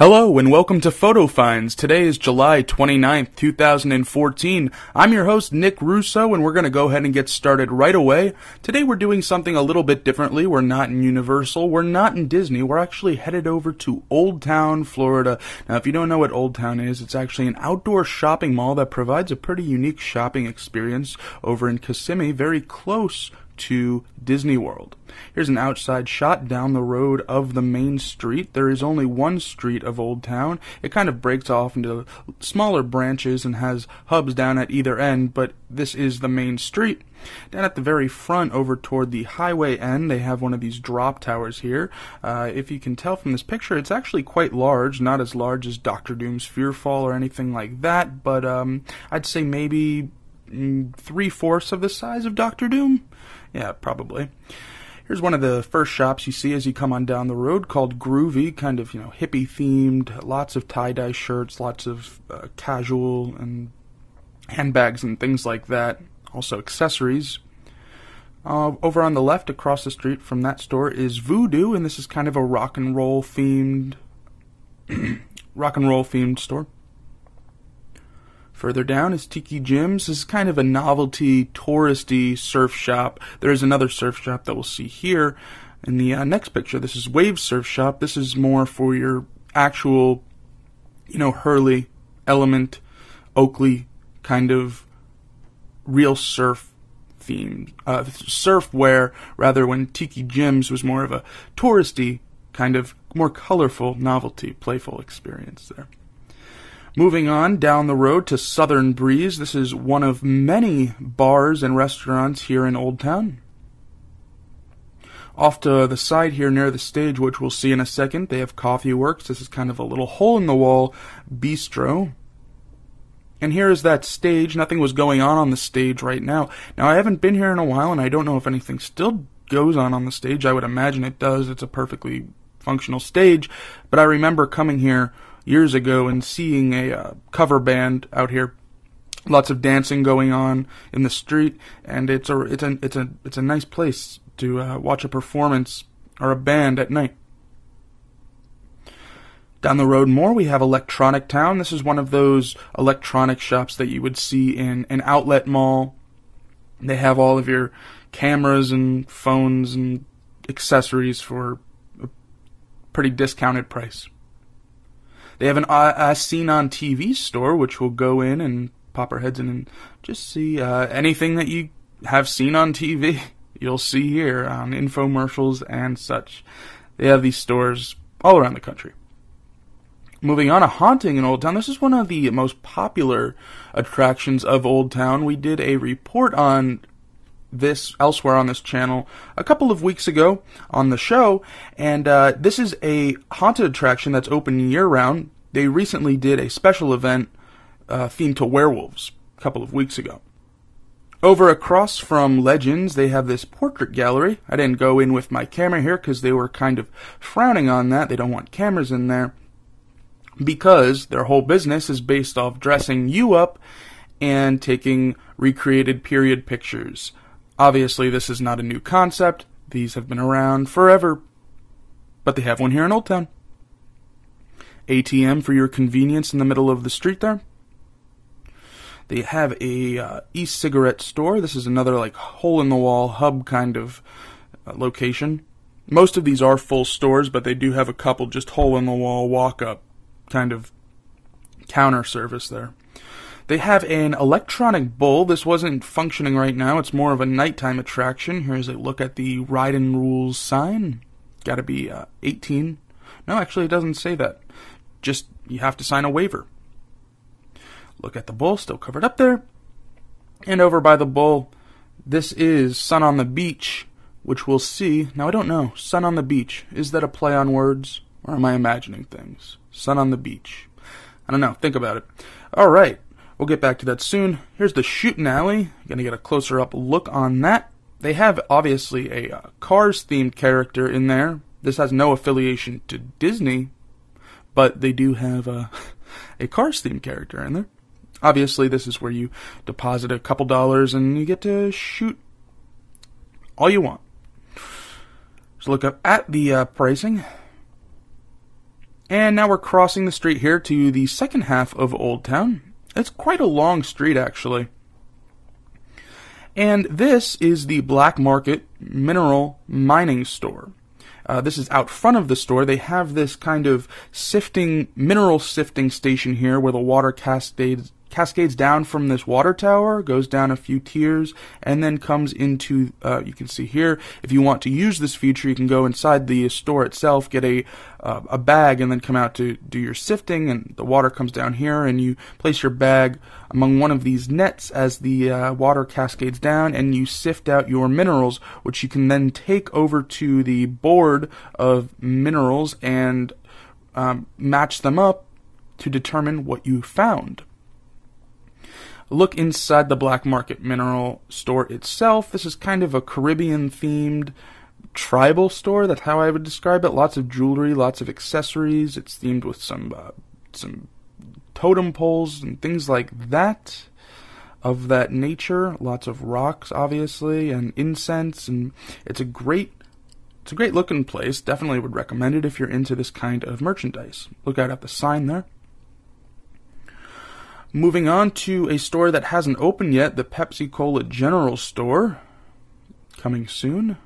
Hello and welcome to Photo Finds. Today is July 29th, 2014. I'm your host, Nick Russo, and we're going to go ahead and get started right away. Today we're doing something a little bit differently. We're not in Universal. We're not in Disney. We're actually headed over to Old Town, Florida. Now, if you don't know what Old Town is, it's actually an outdoor shopping mall that provides a pretty unique shopping experience over in Kissimmee, very close to Disney World. Here's an outside shot down the road of the main street. There is only one street of Old Town. It kind of breaks off into smaller branches and has hubs down at either end, but this is the main street. Down at the very front, over toward the highway end, they have one of these drop towers here. If you can tell from this picture, it's actually quite large, not as large as Dr. Doom's Fearfall or anything like that, but I'd say maybe 3/4 of the size of Dr. Doom. Yeah, probably. Here's one of the first shops you see as you come on down the road, called Groovy, kind of, hippie themed, lots of tie-dye shirts, lots of casual and handbags and things like that, also accessories. Over on the left, across the street from that store, is Voodoo, and this is kind of a rock and roll themed store. Further down is Tiki Jim's. This is kind of a novelty, touristy surf shop. There is another surf shop that we'll see here in the next picture. This is Wave Surf Shop. This is more for your actual, Hurley, Element, Oakley kind of real surf themed surf wear, rather when Tiki Jim's was more of a touristy, kind of more colorful, novelty, playful experience there. Moving on down the road to Southern Breeze. This is one of many bars and restaurants here in Old Town. Off to the side here near the stage, which we'll see in a second, they have Coffee Works. This is kind of a little hole-in-the-wall bistro. And here is that stage. Nothing was going on the stage right now. Now, I haven't been here in a while, and I don't know if anything still goes on the stage. I would imagine it does. It's a perfectly functional stage. But I remember coming here years ago and seeing a cover band out here, lots of dancing going on in the street, and it's a nice place to watch a performance or a band at night. Down the road more, we have Electronic Town. This is one of those electronic shops that you would see in an outlet mall. They have all of your cameras and phones and accessories for a pretty discounted price. They have an As Seen on TV store, which we'll go in and pop our heads in and just see anything that you have seen on TV. You'll see here on infomercials and such. They have these stores all around the country. Moving on, a haunting in Old Town. This is one of the most popular attractions of Old Town. We did a report on this elsewhere on this channel a couple of weeks ago on the show, and this is a haunted attraction that's open year-round. They recently did a special event themed to werewolves a couple of weeks ago. Over across from Legends, they have this portrait gallery. I didn't go in with my camera here because they were kind of frowning on that. They don't want cameras in there because their whole business is based off dressing you up and taking recreated period pictures. Obviously, this is not a new concept. These have been around forever, but they have one here in Old Town. ATM for your convenience in the middle of the street there. They have a e-cigarette store. This is another hole-in-the-wall hub kind of location. Most of these are full stores, but they do have a couple just hole-in-the-wall walk-up kind of counter service there. They have an electronic bull. This wasn't functioning right now. It's more of a nighttime attraction. Here's a look at the Ride-in Rules sign. Got to be 18. No, actually, it doesn't say that. Just, you have to sign a waiver. Look at the bull, still covered up there. And over by the bull, this is Sun on the Beach, which we'll see. Now, I don't know. Sun on the Beach. Is that a play on words? Or am I imagining things? Sun on the Beach. I don't know. Think about it. All right. We'll get back to that soon. Here's the shooting alley. Gonna get a closer up look on that. They have, obviously, a Cars-themed character in there. This has no affiliation to Disney, but they do have a Cars-themed character in there. Obviously, this is where you deposit a couple dollars and you get to shoot all you want. Let's look up at the pricing. And now we're crossing the street here to the second half of Old Town. It's quite a long street, actually. And this is the Black Market Mineral Mining Store. This is out front of the store. They have this kind of mineral sifting station here where the water cascades down from this water tower, goes down a few tiers, and then comes into, you can see here, if you want to use this feature, you can go inside the store itself, get a bag, and then come out to do your sifting, and the water comes down here, and you place your bag among one of these nets as the water cascades down, and you sift out your minerals, which you can then take over to the board of minerals and match them up to determine what you found. Look inside the Black Market Mineral Store itself. This is kind of a Caribbean-themed tribal store. That's how I would describe it. Lots of jewelry, lots of accessories. It's themed with some totem poles and things like that, of that nature. Lots of rocks, obviously, and incense, and it's a great looking place. Definitely would recommend it if you're into this kind of merchandise. Look out at the sign there. Moving on to a store that hasn't opened yet, the Pepsi-Cola General Store, coming soon.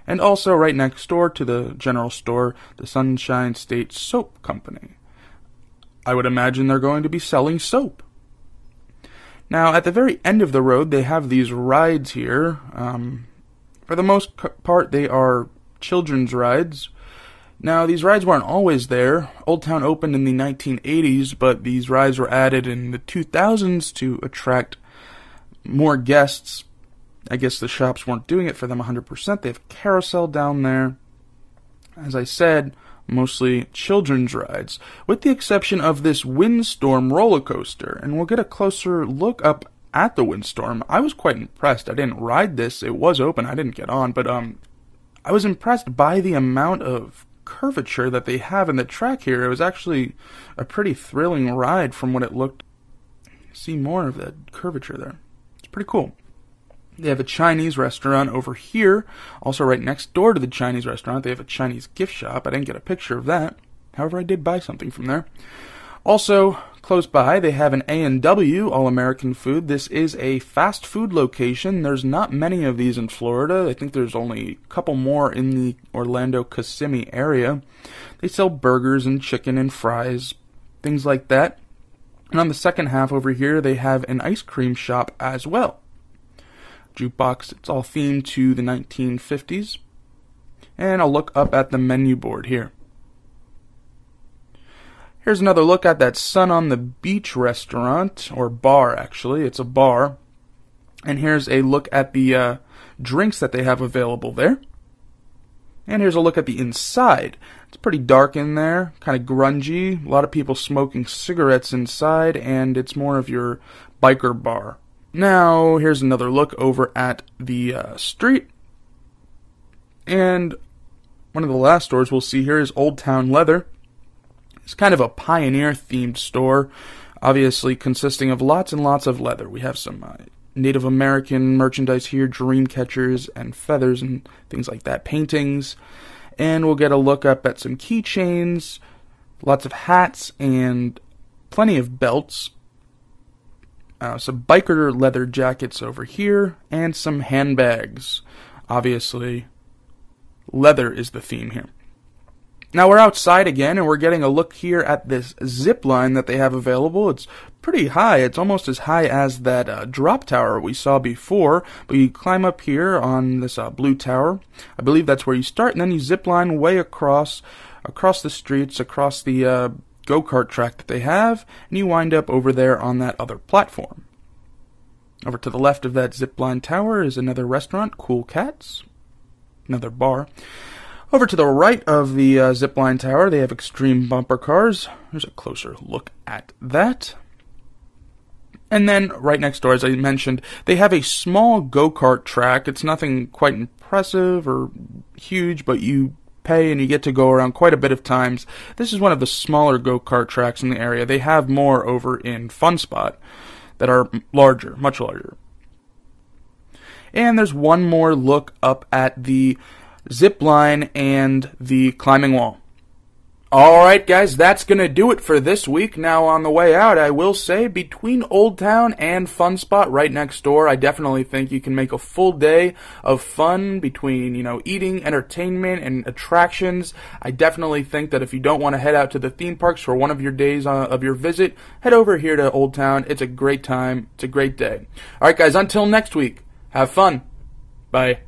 And also right next door to the general store, the Sunshine State Soap Company. I would imagine they're going to be selling soap. Now, at the very end of the road, they have these rides here. For the most part, they are children's rides. Now, these rides weren't always there. Old Town opened in the 1980s, but these rides were added in the 2000s to attract more guests. I guess the shops weren't doing it for them 100%. They have carousel down there. As I said, mostly children's rides, with the exception of this Windstorm roller coaster. And we'll get a closer look up at the Windstorm. I was quite impressed. I didn't ride this. It was open. I didn't get on, but I was impressed by the amount of curvature that they have in the track here. It was actually a pretty thrilling ride from what it looked. See more of that curvature there. It's pretty cool. They have a Chinese restaurant over here. Also right next door to the Chinese restaurant, they have a Chinese gift shop. I didn't get a picture of that. However, I did buy something from there. Also, close by, they have an A&W, All-American Food. This is a fast food location. There's not many of these in Florida. I think there's only a couple more in the Orlando, Kissimmee area. They sell burgers and chicken and fries, things like that. And on the second half over here, they have an ice cream shop as well. Jukebox, it's all themed to the 1950s. And I'll look up at the menu board here. Here's another look at that Sun on the Beach restaurant, or bar actually, it's a bar. And here's a look at the drinks that they have available there. And here's a look at the inside. It's pretty dark in there, kind of grungy, a lot of people smoking cigarettes inside, and it's more of your biker bar. Now, here's another look over at the street. And one of the last stores we'll see here is Old Town Leather. It's kind of a pioneer-themed store, obviously consisting of lots and lots of leather. We have some Native American merchandise here, dream catchers and feathers and things like that, paintings. And we'll get a look up at some keychains, lots of hats, and plenty of belts. Some biker leather jackets over here, and some handbags. Obviously, leather is the theme here. Now we're outside again, and we're getting a look here at this zip line that they have available. It's pretty high. It's almost as high as that drop tower we saw before, but you climb up here on this blue tower. I believe that's where you start, and then you zip line way across the streets, across the go-kart track that they have, and you wind up over there on that other platform. Over to the left of that zipline tower is another restaurant, Cool Cats, another bar. Over to the right of the zipline tower, they have extreme bumper cars. Here's a closer look at that. And then right next door, as I mentioned, they have a small go-kart track. It's nothing quite impressive or huge, but you pay and you get to go around quite a bit of times. This is one of the smaller go-kart tracks in the area. They have more over in Fun Spot that are larger, much larger. And there's one more look up at the zip line and the climbing wall. Alright guys, that's gonna do it for this week. Now on the way out, I will say, between Old Town and Fun Spot right next door, I definitely think you can make a full day of fun between, eating, entertainment, and attractions. I definitely think that if you don't want to head out to the theme parks for one of your days of your visit, head over here to Old Town. It's a great time. It's a great day. Alright guys, until next week, have fun. Bye.